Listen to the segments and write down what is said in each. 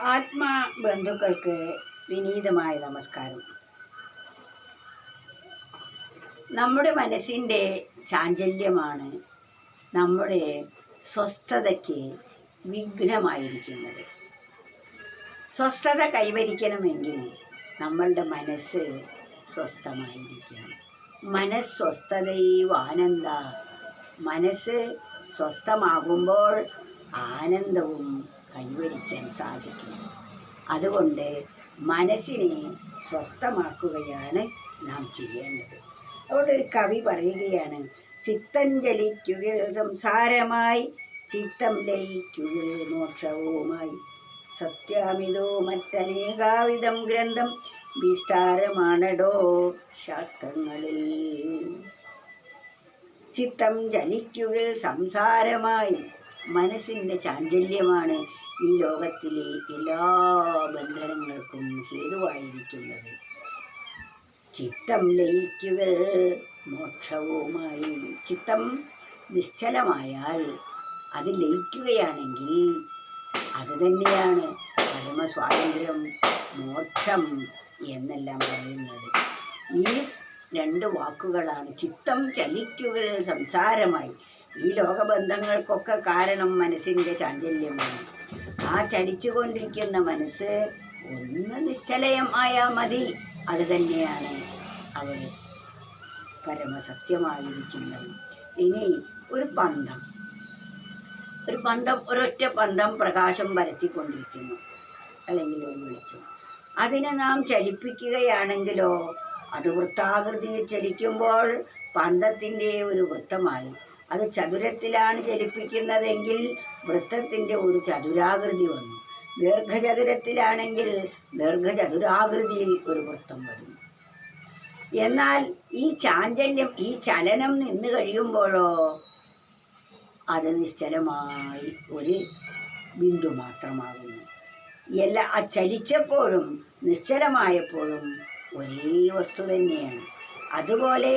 ആത്മബന്ധുക്കൾക്ക് വിനീതമായ നമസ്കാരം. നമ്മുടെ മനസ്സിൻ്റെ ചാഞ്ചല്യമാണ് നമ്മുടെ സ്വസ്ഥതയ്ക്ക് വിഘ്നമായിരിക്കുന്നത്. സ്വസ്ഥത കൈവരിക്കണമെങ്കിൽ നമ്മളുടെ മനസ്സ് സ്വസ്ഥമായിരിക്കണം. മനസ്സ്വസ്ഥതൈവാനന്ദ. മനസ്സ് സ്വസ്ഥമാകുമ്പോൾ ആനന്ദവും കൈവരിക്കാൻ സാധിക്കും. അതുകൊണ്ട് മനസ്സിനെ സ്വസ്ഥമാക്കുകയാണ് നാം ചെയ്യേണ്ടത്. അവിടെ ഒരു കവി പറയുകയാണ്, ചിത്തം ചലിക്കുകയിൽ സംസാരമായി, ചിത്തം ലയിക്കുകയിൽ മോക്ഷവുമായി, സത്യാമിതോ മറ്റനേകാവിധം ഗ്രന്ഥം വിസ്താരമാണടോ ശാസ്ത്രങ്ങളിൽ. ചിത്തം ചലിക്കുകയിൽ സംസാരമായി, മനസ്സിൻ്റെ ചാഞ്ചല്യമാണ് ഈ ലോകത്തിലെ എല്ലാ ബന്ധനങ്ങൾക്കും ഹേതുവായിരിക്കുന്നത്. ചിത്തം ലയിക്കുക മോക്ഷവുമായി. ചിത്തം നിശ്ചലമായാൽ അത് ലയിക്കുകയാണെങ്കിൽ അത് തന്നെയാണ് പരമസ്വാതന്ത്ര്യം, മോക്ഷം എന്നെല്ലാം പറയുന്നത്. ഈ രണ്ട് വാക്കുകളാണ്. ചിത്തം ചലിക്കുക സംസാരമായി. ഈ ലോകബന്ധങ്ങൾക്കൊക്കെ കാരണം മനസ്സിൻ്റെ ചാഞ്ചല്യമാണ്. ആ ചലിച്ചുകൊണ്ടിരിക്കുന്ന മനസ്സ് ഒന്ന് നിശ്ചലമായാൽ മതി. അത് തന്നെയാണ് അവിടെ പരമസത്യമായിരിക്കുന്നത്. ഇനി ഒരു പന്തം ഒരൊറ്റ പന്തം പ്രകാശം പരത്തിക്കൊണ്ടിരിക്കുന്നു, അല്ലെങ്കിൽ ഒരു വെളിച്ചം. അതിനെ നാം ചലിപ്പിക്കുകയാണെങ്കിലോ അത് വൃത്താകൃതിയിൽ ചലിക്കുമ്പോൾ പന്തത്തിൻ്റെ ഒരു വൃത്തമായി. അത് ചതുരത്തിലാണ് ചലിപ്പിക്കുന്നതെങ്കിൽ വൃത്തത്തിൻ്റെ ഒരു ചതുരാകൃതി വന്നു. ദീർഘചതുരത്തിലാണെങ്കിൽ ദീർഘചതുരാകൃതിയിൽ ഒരു വൃത്തം വരുന്നു. എന്നാൽ ഈ ചാഞ്ചല്യം, ഈ ചലനം നിന്ന് കഴിയുമ്പോഴോ അത് നിശ്ചലമായി ഒരു ബിന്ദു മാത്രമാകുന്നു. ആ ചലിച്ചപ്പോഴും നിശ്ചലമായപ്പോഴും ഒരേ വസ്തു തന്നെയാണ്. അതുപോലെ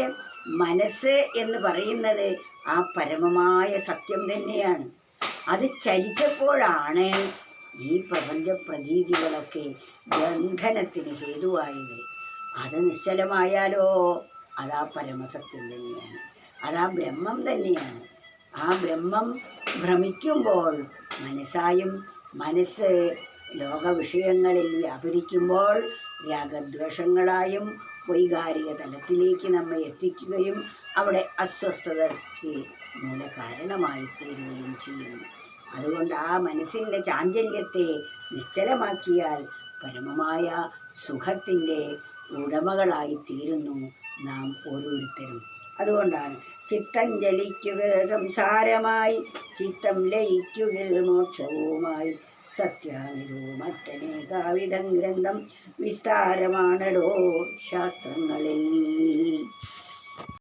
മനസ്സ് എന്ന് പറയുന്നത് ആ പരമമായ സത്യം തന്നെയാണ്. അത് ചലിച്ചപ്പോഴാണ് ഈ പ്രപഞ്ച പ്രതീതികളൊക്കെ ബന്ധനത്തിന് ഹേതുവായത്. അത് നിശ്ചലമായാലോ അതാ പരമസത്യം തന്നെയാണ്, അതാ ബ്രഹ്മം തന്നെയാണ്. ആ ബ്രഹ്മം ഭ്രമിക്കുമ്പോൾ മനസ്സായും, മനസ്സ് ലോകവിഷയങ്ങളിൽ വ്യാപരിക്കുമ്പോൾ രാഗദ്വേഷങ്ങളായും വൈകാരിക തലത്തിലേക്ക് നമ്മെ എത്തിക്കുകയും അവിടെ അസ്വസ്ഥതയ്ക്ക് മൂലകാരണമായി തീരുകയും ചെയ്യുന്നു. അതുകൊണ്ട് ആ മനസ്സിൻ്റെ ചാഞ്ചല്യത്തെ നിശ്ചലമാക്കിയാൽ പരമമായ സുഖത്തിൻ്റെ ഉടമകളായി തീരുന്നു നാം ഓരോരുത്തരും. അതുകൊണ്ടാണ് ചിത്തം ചലിക്കുക സംസാരമായി, ചിത്തം ലയിക്കുക മോക്ഷവുമായി, സത്യാമിതോ മറ്റനേകാവിധം ഗ്രന്ഥം വിസ്താരമാണടോ ശാസ്ത്രങ്ങളിൽ.